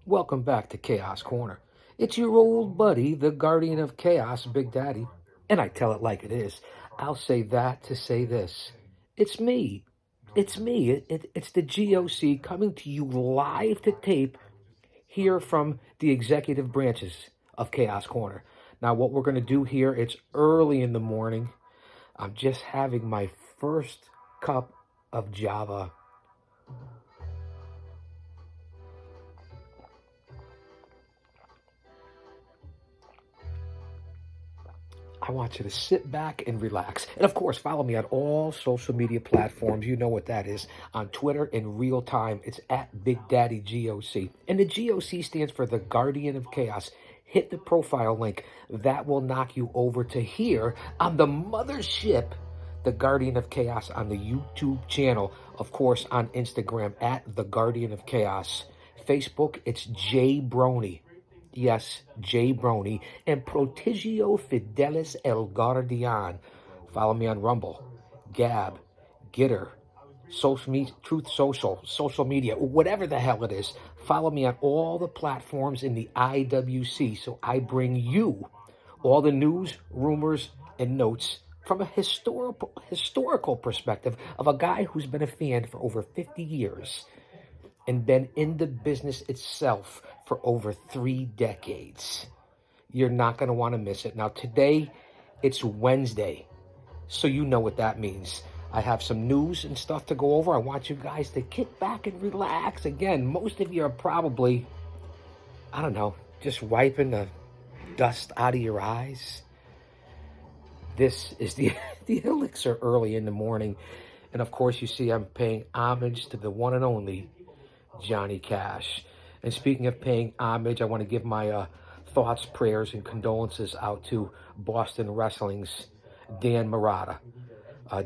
Welcome back to Chaos Corner. It's your old buddy, the Guardian of Chaos, Big Daddy. And I tell it like it is. I'll say that to say this. It's me. It's me. It's the GOC coming to you live to tape here from the executive branches of Chaos Corner. Now, what we're going to do here, it's early in the morning. I'm just having my first cup of Java. I want you to sit back and relax. And of course, follow me on all social media platforms. You know what that is. On Twitter in real time, it's at Big Daddy GOC. And the GOC stands for the Guardian of Chaos. Hit the profile link. That will knock you over to here on the mothership, the Guardian of Chaos, on the YouTube channel. Of course, on Instagram at the Guardian of Chaos. Facebook, it's Jay Brony. Yes, Jay Brony, and Protigio Fidelis El Guardian. Follow me on Rumble, Gab, Gitter, social media, Truth Social, social media, whatever the hell it is. Follow me on all the platforms in the IWC, so I bring you all the news, rumors, and notes from a historical perspective of a guy who's been a fan for over 50 years and been in the business itself for over 3 decades. You're not going to want to miss it. Now, today, it's Wednesday, so you know what that means. I have some news and stuff to go over. I want you guys to kick back and relax. Again, most of you are probably, I don't know, just wiping the dust out of your eyes. This is the Elixir early in the morning. And of course, you see I'm paying homage to the one and only Johnny Cash. And speaking of paying homage, I want to give my thoughts, prayers, and condolences out to Boston Wrestling's Dan Murata.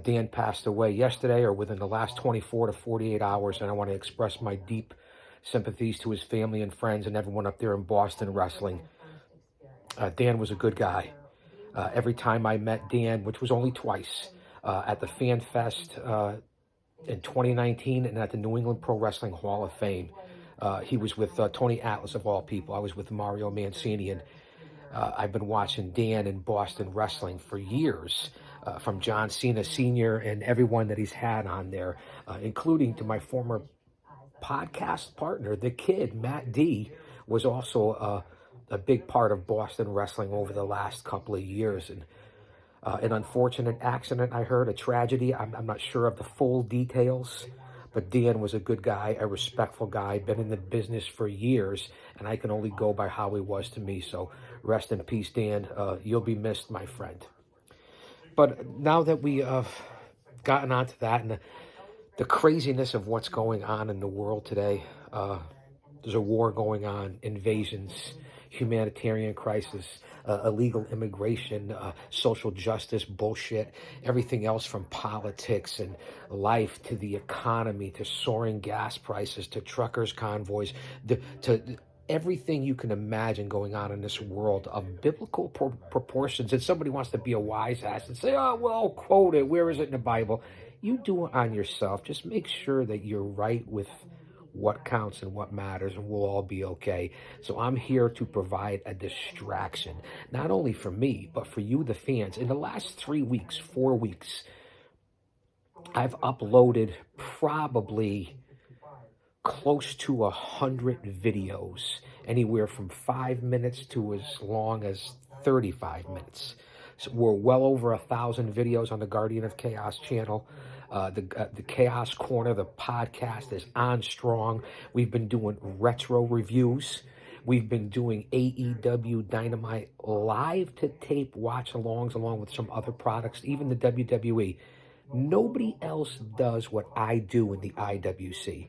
Dan passed away yesterday or within the last 24 to 48 hours, and I want to express my deep sympathies to his family and friends and everyone up there in Boston Wrestling. Dan was a good guy. Every time I met Dan, which was only twice, at the Fan Fest in 2019 and at the New England Pro Wrestling Hall of Fame. He was with Tony Atlas, of all people. I was with Mario Mancini, and I've been watching Dan in Boston Wrestling for years, from John Cena Sr. and everyone that he's had on there, including to my former podcast partner, the Kid, Matt D, was also a big part of Boston Wrestling over the last couple of years. And an unfortunate accident, I heard, a tragedy. I'm not sure of the full details, but Dan was a good guy, a respectful guy, been in the business for years, and I can only go by how he was to me. So rest in peace, Dan. You'll be missed, my friend. But now that we have gotten onto that and the craziness of what's going on in the world today, there's a war going on, invasions, humanitarian crisis, illegal immigration, social justice bullshit, everything else from politics and life to the economy to soaring gas prices to truckers' convoys to everything you can imagine going on in this world of biblical proportions. And somebody wants to be a wise ass and say, oh, well, quote it. Where is it in the Bible? You do it on yourself. Just make sure that you're right with what counts and what matters, and we'll all be okay. So I'm here to provide a distraction, not only for me, but for you, the fans. In the last 3 weeks, 4 weeks, I've uploaded probably close to 100 videos, anywhere from 5 minutes to as long as 35 minutes. So we're well over 1,000 videos on the Guardian of Chaos channel. The Chaos Corner, the podcast, is on strong. We've been doing retro reviews. We've been doing AEW Dynamite live to tape watch-alongs along with some other products, even the WWE. Nobody else does what I do in the IWC.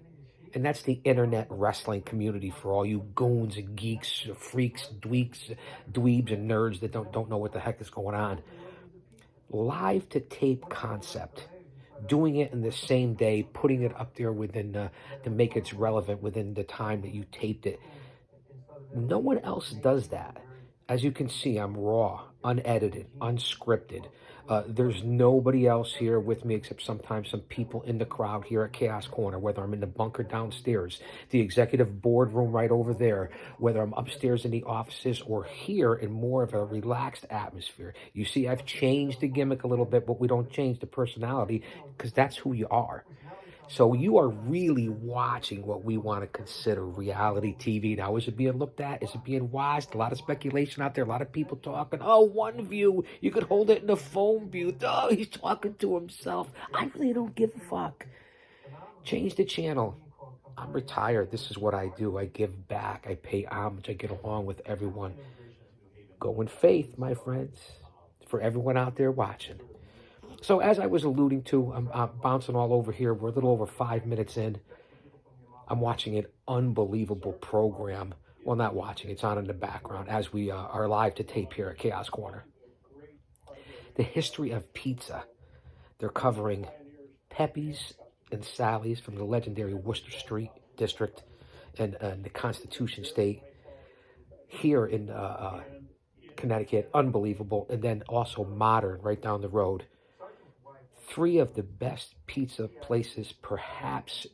And that's the internet wrestling community for all you goons and geeks, freaks, dweeks, dweebs, and nerds that don't know what the heck is going on. Live to tape concept. Doing it in the same day, putting it up there within to make it relevant within the time that you taped it. No one else does that. As you can see, I'm raw, unedited, unscripted. There's nobody else here with me except sometimes some people in the crowd here at Chaos Corner, whether I'm in the bunker downstairs, the executive boardroom right over there, whether I'm upstairs in the offices or here in more of a relaxed atmosphere. You see, I've changed the gimmick a little bit, but we don't change the personality because that's who you are. So you are really watching what we want to consider reality TV. Now, is it being looked at? Is it being watched? A lot of speculation out there. A lot of people talking. Oh, one view. You could hold it in the phone view. Oh, he's talking to himself. I really don't give a fuck. Change the channel. I'm retired. This is what I do. I give back. I pay homage. I get along with everyone. Go in faith, my friends, for everyone out there watching. So as I was alluding to, I'm bouncing all over here. We're a little over 5 minutes in. I'm watching an unbelievable program. Well, not watching. It's on in the background as we are live to tape here at Chaos Corner. The history of pizza. They're covering Pepe's and Sally's from the legendary Worcester Street District and the Constitution State here in Connecticut. Unbelievable. And then also Modern right down the road. 3 of the best pizza places, perhaps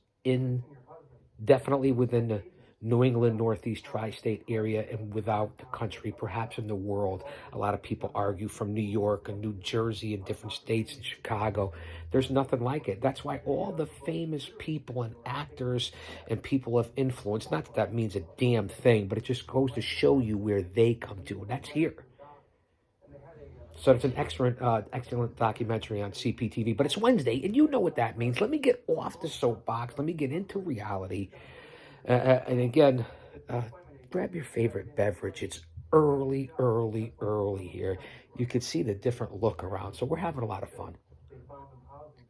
definitely within the New England, Northeast, tri-state area, and without the country, perhaps in the world. A lot of people argue from New York and New Jersey and different states and Chicago. There's nothing like it. That's why all the famous people and actors and people of influence, not that that means a damn thing, but it just goes to show you where they come to, and that's here. So it's an excellent documentary on CPTV, but it's Wednesday, and you know what that means. Let me get off the soapbox. Let me get into reality. And again, grab your favorite beverage. It's early here. You can see the different look around, so we're having a lot of fun.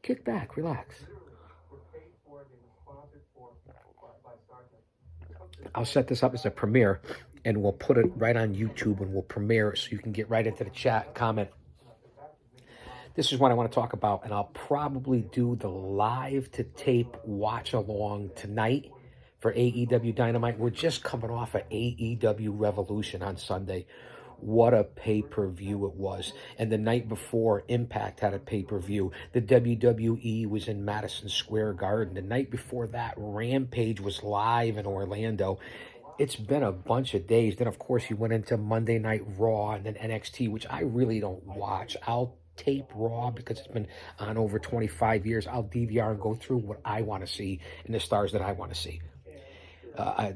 Kick back, relax. I'll set this up as a premiere, and we'll put it right on YouTube, and we'll premiere it so you can get right into the chat and comment. This is what I want to talk about, and I'll probably do the live to tape watch along tonight for AEW Dynamite. We're just coming off of AEW Revolution on Sunday. What a pay-per-view it was. And the night before, Impact had a pay-per-view. The WWE was in Madison Square Garden. The night before that, Rampage was live in Orlando. It's been a bunch of days. Then, of course, you went into Monday Night Raw and then NXT, which I really don't watch. I'll tape Raw because it's been on over 25 years. I'll DVR and go through what I want to see and the stars that I want to see.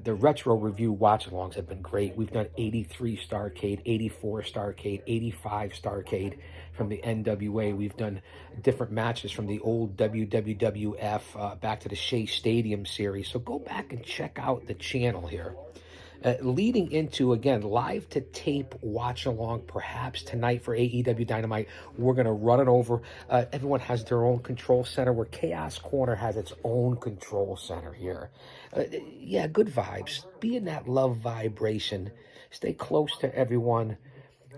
The retro review watch-alongs have been great. We've done 83 Starrcade, 84 Starrcade, 85 Starrcade from the NWA. We've done different matches from the old WWF back to the Shea Stadium series. So go back and check out the channel here. Leading into, again, live to tape watch along, perhaps tonight for AEW Dynamite. We're going to run it over. Everyone has their own control center, where Chaos Corner has its own control center here. Yeah, good vibes. Be in that love vibration. Stay close to everyone.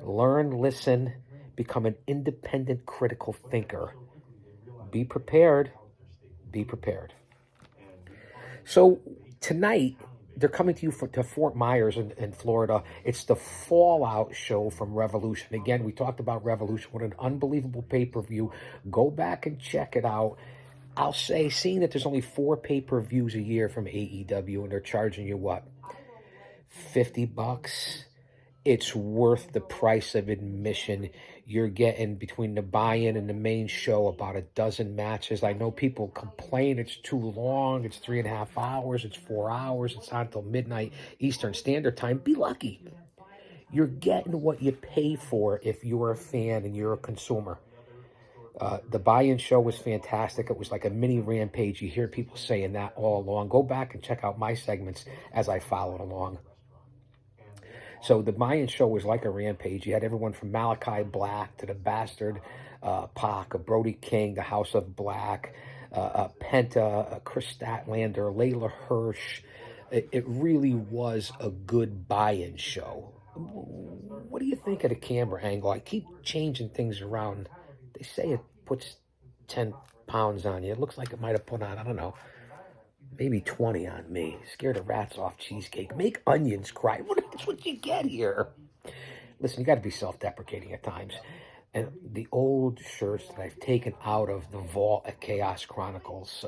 Learn, listen, become an independent, critical thinker. Be prepared. Be prepared. So tonight, they're coming to you to Fort Myers in Florida. It's the Fallout show from Revolution. Again, we talked about Revolution. What an unbelievable pay-per-view. Go back and check it out. I'll say, seeing that there's only 4 pay-per-views a year from AEW, and they're charging you, what, $50? It's worth the price of admission. You're getting, between the buy-in and the main show, about a dozen matches. I know people complain it's too long. It's 3.5 hours. It's 4 hours. It's on until midnight Eastern Standard Time. Be lucky. You're getting what you pay for if you're a fan and you're a consumer. The buy-in show was fantastic. It was like a mini Rampage. You hear people saying that all along. Go back and check out my segments as I followed along. So the buy-in show was like a Rampage. You had everyone from Malachi Black to the Bastard Pac, Brody King, the House of Black, Penta, Chris Statlander, Layla Hirsch. It really was a good buy-in show. What do you think of the camera angle? I keep changing things around. They say it puts 10 pounds on you. It looks like it might have put on, I don't know, maybe 20 on me. Scared of rats off cheesecake. Make onions cry. That's what you get here. Listen, you got to be self-deprecating at times. And the old shirts that I've taken out of the vault at Chaos Chronicles,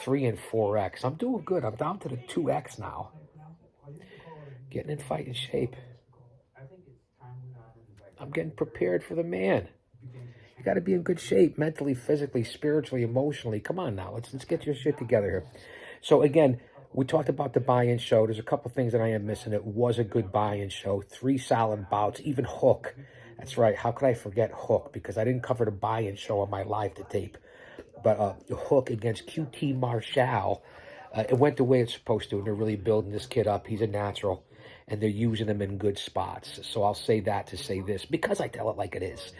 3 and 4X. I'm doing good. I'm down to the 2X now. Getting in fighting shape. I'm getting prepared for the man. You got to be in good shape mentally, physically, spiritually, emotionally. Come on now. Let's get your shit together here. So again, we talked about the buy-in show. There's a couple things that I am missing. It was a good buy-in show. 3 solid bouts. Even Hook. That's right. How could I forget Hook? Because I didn't cover the buy-in show on my live to tape. But Hook against QT Marshall, it went the way it's supposed to, and they're really building this kid up. He's a natural, and they're using him in good spots. So I'll say that to say this, because I tell it like it is.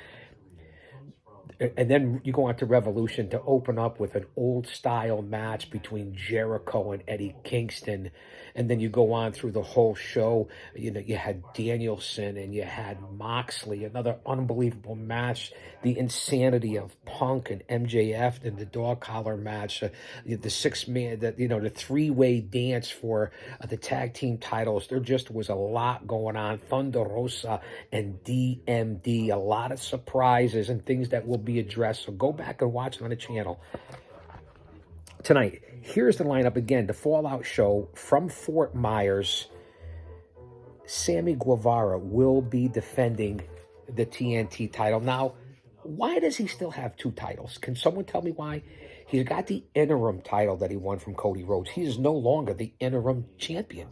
And then you go on to Revolution to open up with an old-style match between Jericho and Eddie Kingston. And then you go on through the whole show. You know, you had Danielson and you had Moxley, another unbelievable match. The insanity of Punk and MJF and the dog collar match. The 6-man, the 3-way dance for the tag team titles. There just was a lot going on. Thunder Rosa and DMD. A lot of surprises and things that will be addressed. So go back and watch it on the channel. Tonight, here's the lineup again. The Fallout show from Fort Myers. Sammy Guevara will be defending the TNT title. Now, why does he still have 2 titles? Can someone tell me why? He's got the interim title that he won from Cody Rhodes. He is no longer the interim champion.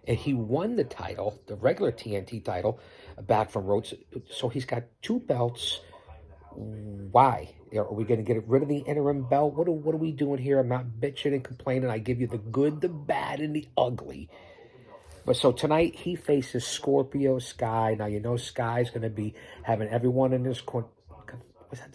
And he won the title, the regular TNT title, back from Rhodes. So he's got 2 belts. Why? Are we going to get rid of the interim belt? What are we doing here? I'm not bitching and complaining. I give you the good, the bad, and the ugly. But so tonight, he faces Scorpio Sky. Now, you know Sky's going to be having everyone in this corner.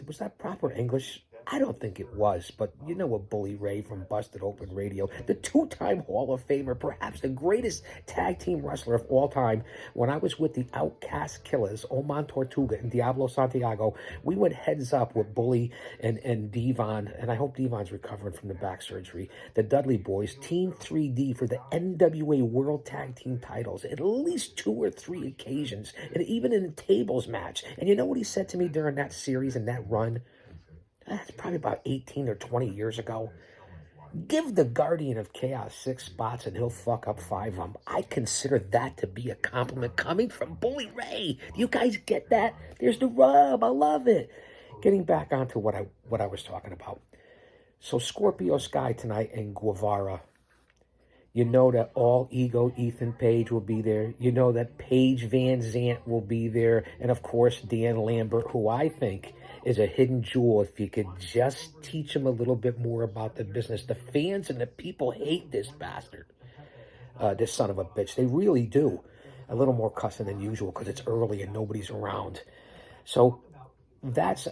Was that proper English? I don't think it was, but you know what, Bully Ray from Busted Open Radio, the 2-time Hall of Famer, perhaps the greatest tag team wrestler of all time. When I was with the Outcast Killers, Oman Tortuga and Diablo Santiago, we went heads up with Bully and Devon, and I hope Devon's recovering from the back surgery. The Dudley Boys, Team 3D for the NWA World Tag Team titles, at least 2 or 3 occasions, and even in a tables match. And you know what he said to me during that series and that run? That's probably about 18 or 20 years ago. Give the Guardian of Chaos 6 spots and he'll fuck up 5 of them. I consider that to be a compliment coming from Bully Ray. Do you guys get that? There's the rub. I love it. Getting back onto what I was talking about. So Scorpio Sky tonight and Guevara. You know that All Ego Ethan Page will be there. You know that Paige Van Zant will be there. And of course, Dan Lambert, who I think is a hidden jewel if you could just teach him a little bit more about the business. The fans and the people hate this bastard, this son of a bitch. They really do. A little more cussing than usual because it's early and nobody's around. So let's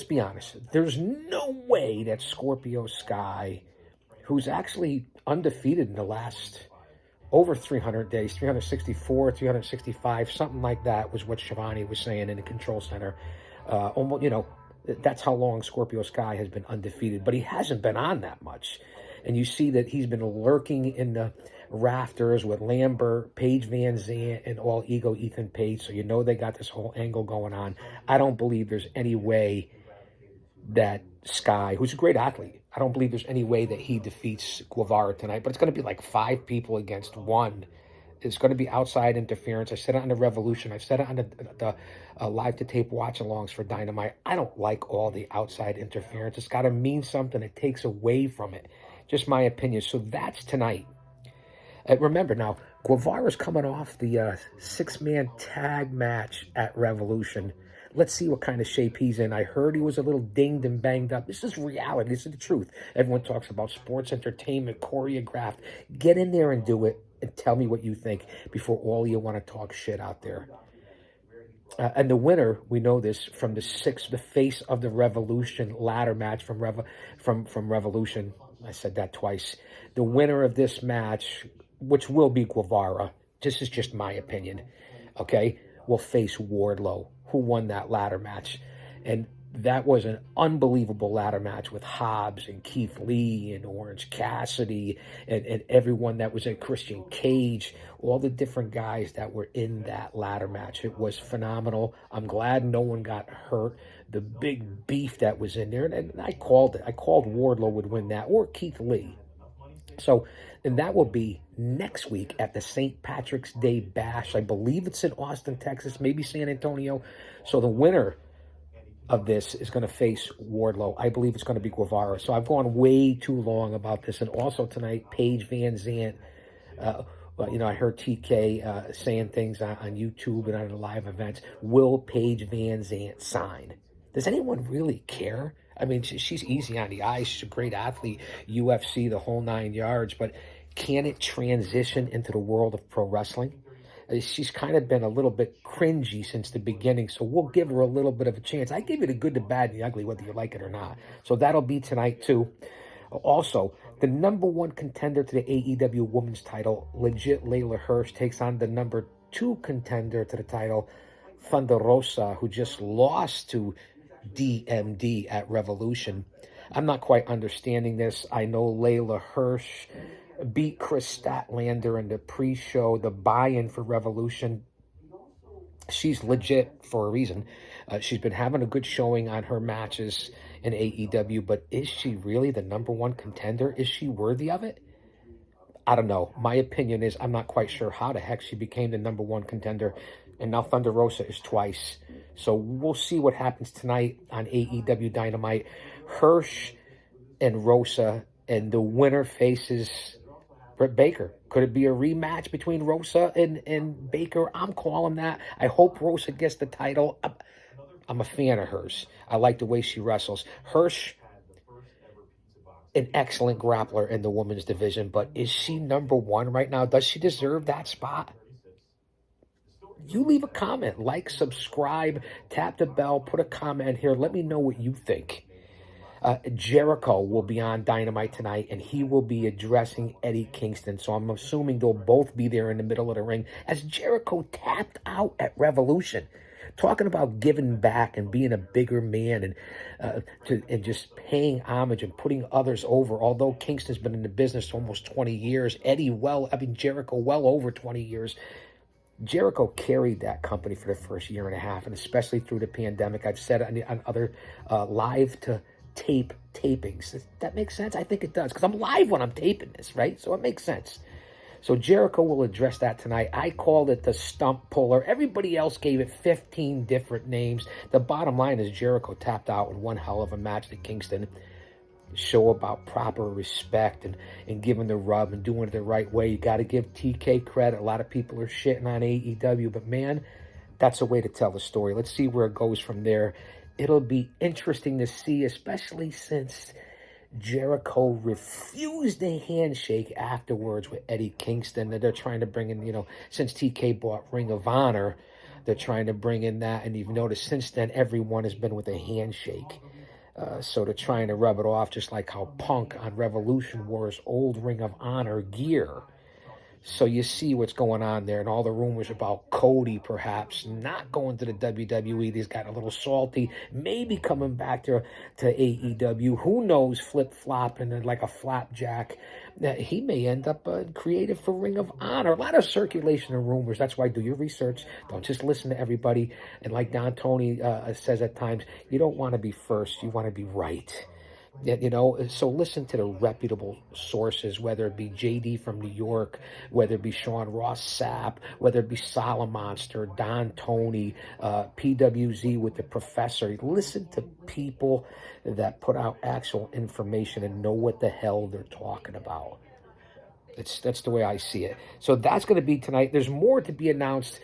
be honest. There's no way that Scorpio Sky, who's actually undefeated in the last over 300 days, 364, 365, something like that was what Shivani was saying in the control center. Almost, that's how long Scorpio Sky has been undefeated, but he hasn't been on that much. And you see that he's been lurking in the rafters with Lambert, Paige Van Zant, and All Ego Ethan Page. So you know they got this whole angle going on. I don't believe there's any way that Sky, who's a great athlete, I don't believe there's any way that he defeats Guevara tonight. But it's going to be like 5 people against 1. It's going to be outside interference. I said it on the Revolution. I've said it on the live to tape watch-alongs for Dynamite. I don't like all the outside interference. It's got to mean something. It takes away from it. Just my opinion. So that's tonight. Remember now, Guevara's coming off the 6-man tag match at Revolution. Let's see what kind of shape he's in. I heard he was a little dinged and banged up. This is reality. This is the truth. Everyone talks about sports entertainment, choreographed. Get in there and do it. And tell me what you think before all you want to talk shit out there. And the winner, we know this from the face of the Revolution ladder match from Revolution. I said that twice. The winner of this match, which will be Guevara, this is just my opinion, okay, will face Wardlow, who won that ladder match. And That was an unbelievable ladder match with Hobbs and Keith Lee and Orange Cassidy and everyone that was in Christian Cage, all the different guys that were in that ladder match. It was phenomenal. I'm glad no one got hurt. The big beef that was in there, and I called it. I called Wardlow would win that, or Keith Lee. So, and that will be next week at the St. Patrick's Day Bash. I believe it's in Austin, Texas, maybe San Antonio. So the winner of this is going to face Wardlow. I believe it's going to be Guevara. So I've gone way too long about this. And also tonight, Paige Van Zant. I heard TK saying things on YouTube and on the live events. Will Paige Van Zant sign? Does anyone really care? I mean, she's easy on the eyes. She's a great athlete, UFC, the whole 9 yards. But can it transition into the world of pro wrestling? She's kind of been a little bit cringy since the beginning, so we'll give her a little bit of a chance. I give you the good, the bad, and the ugly, whether you like it or not. So that'll be tonight, too. Also, the number one contender to the AEW Women's title, legit Layla Hirsch, takes on the number 2 contender to the title, Thunder Rosa, who just lost to DMD at Revolution. I'm not quite understanding this. I know Layla Hirsch beat Chris Statlander in the pre-show, the buy-in for Revolution. She's legit for a reason. She's been having a good showing on her matches in AEW, but is she really the number one contender? Is she worthy of it? I don't know. My opinion is I'm not quite sure how the heck she became the number one contender, and now Thunder Rosa is twice. So we'll see what happens tonight on AEW Dynamite. Hirsch and Rosa, and the winner faces Britt Baker. Could it be a rematch between Rosa and Baker? I'm calling that. I hope Rosa gets the title. I'm a fan of hers. I like the way she wrestles. Hirsch, an excellent grappler in the women's division, but is she number one right now? Does she deserve that spot? You leave a comment, like, subscribe, tap the bell, put a comment here. Let me know what you think. Jericho will be on Dynamite tonight, and he will be addressing Eddie Kingston. So I'm assuming they'll both be there in the middle of the ring as Jericho tapped out at Revolution. Talking about giving back and being a bigger man and just paying homage and putting others over. Although Kingston's been in the business almost 20 years, Jericho well over 20 years. Jericho carried that company for the first year and a half, and especially through the pandemic. I've said it on other live-to-tape tapings. That makes sense? I think it does, because I'm live when I'm taping this, right? So it makes sense. So Jericho will address that tonight. I called it the stump puller. Everybody else gave it 15 different names. The bottom line is Jericho tapped out in one hell of a match to Kingston. Show about proper respect and giving the rub and doing it the right way. You got to give TK credit. A lot of people are shitting on AEW, but man, that's a way to tell the story. Let's see where it goes from there. It'll be interesting to see, especially since Jericho refused a handshake afterwards with Eddie Kingston. They're trying to bring in, since TK bought Ring of Honor, they're trying to bring in that. And you've noticed since then, everyone has been with a handshake. So they're trying to rub it off, just like how Punk on Revolution wore his old Ring of Honor gear. So you see what's going on there, and all the rumors about Cody perhaps not going to the WWE. He's got a little salty, maybe coming back to AEW. Who knows, flip-flopping like a flapjack. He may end up creative for Ring of Honor. A lot of circulation and rumors. That's why do your research. Don't just listen to everybody. And like Don Tony says at times, you don't want to be first. You want to be right. So listen to the reputable sources, whether it be JD from New York, whether it be Sean Ross Sapp, whether it be Solomonster, Don Tony, PWZ with the Professor. Listen to people that put out actual information and know what the hell they're talking about. That's the way I see it. So that's going to be tonight. There's more to be announced.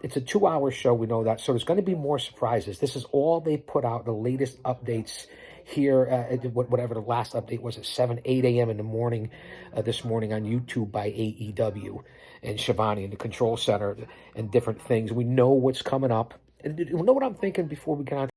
It's a 2-hour show, we know that. So there's going to be more surprises. This is all they put out, the latest updates here, whatever the last update was at 8 a.m. in the morning, this morning on YouTube by AEW and Shivani in the Control Center and different things. We know what's coming up. And you know what I'm thinking before we get on